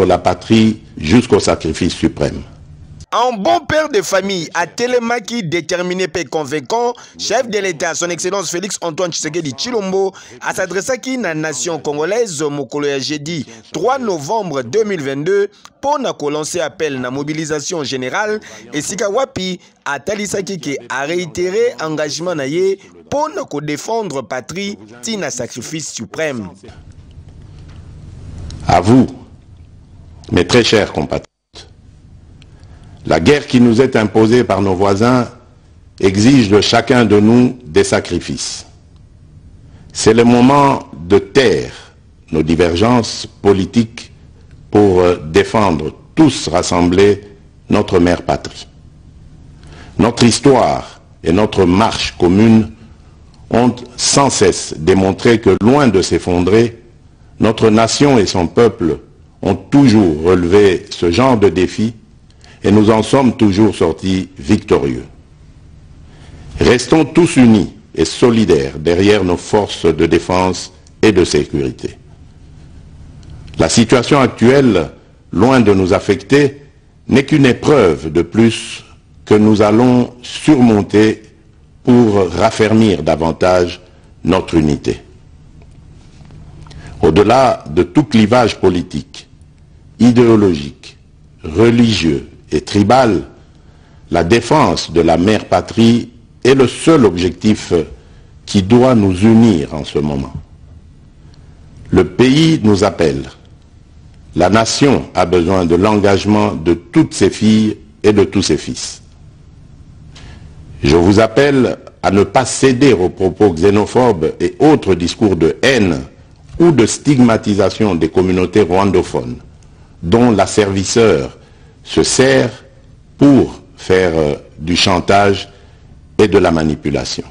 la patrie jusqu'au sacrifice suprême. Un bon père de famille, à Télémaki, déterminé et convaincant, chef de l'État, son Excellence Félix Antoine Tshisekedi Tshilombo, a s'adressé à la nation congolaise Mokolo ya jeudi 3 novembre 2022 pour lancer appel à mobilisation générale et Sikawapi a Talisaki qui a réitéré engagement naye pour défendre patrie tina sacrifice suprême. À vous, mes très chers compatriotes, la guerre qui nous est imposée par nos voisins exige de chacun de nous des sacrifices. C'est le moment de taire nos divergences politiques pour défendre tous rassemblés notre mère patrie. Notre histoire et notre marche commune ont sans cesse démontré que loin de s'effondrer, notre nation et son peuple ont toujours relevé ce genre de défis et nous en sommes toujours sortis victorieux. Restons tous unis et solidaires derrière nos forces de défense et de sécurité. La situation actuelle, loin de nous affecter, n'est qu'une épreuve de plus que nous allons surmonter pour raffermir davantage notre unité. Au-delà de tout clivage politique, idéologique, religieux et tribal, la défense de la mère patrie est le seul objectif qui doit nous unir en ce moment. Le pays nous appelle. La nation a besoin de l'engagement de toutes ses filles et de tous ses fils. Je vous appelle à ne pas céder aux propos xénophobes et autres discours de haine ou de stigmatisation des communautés rwandophones, dont l'asservisseur se sert pour faire du chantage et de la manipulation.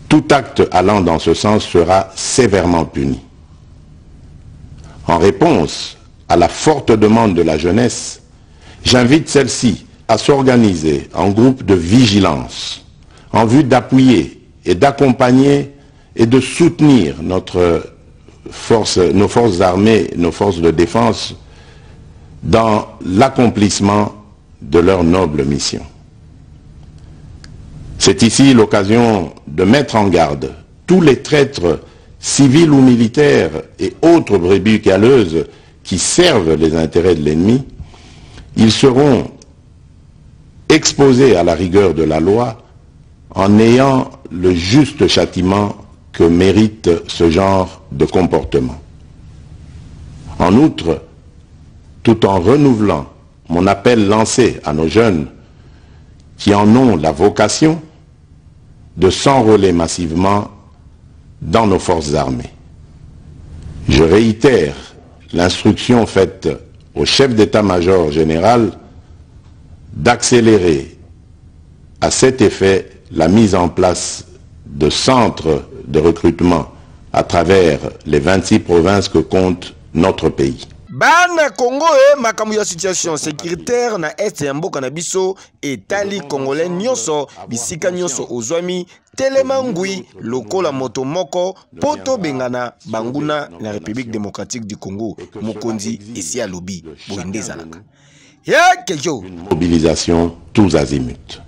Tout acte allant dans ce sens sera sévèrement puni. En réponse à la forte demande de la jeunesse, j'invite celle-ci à s'organiser en groupe de vigilance en vue d'appuyer et d'accompagner et de soutenir nos forces armées, nos forces de défense dans l'accomplissement de leur noble mission. C'est ici l'occasion de mettre en garde tous les traîtres civils ou militaires et autres brebis galeuses qui servent les intérêts de l'ennemi. Ils seront exposés à la rigueur de la loi en ayant le juste châtiment que mérite ce genre de comportement. En outre, tout en renouvelant mon appel lancé à nos jeunes qui en ont la vocation de s'enrôler massivement dans nos forces armées. Je réitère l'instruction faite au chef d'état-major général d'accélérer à cet effet la mise en place de centres de recrutement à travers les 26 provinces que compte notre pays. Bana Congo makambo ya situation sécuritaire na est ya mboka na biso etali congolais nyonso bisika nyonso ozwami telema ngwi lokola moto moko poto bengana banguna na République démocratique du Congo mokonzi esi alobi boyende zalaka ya kejo mobilisation tous azimuts.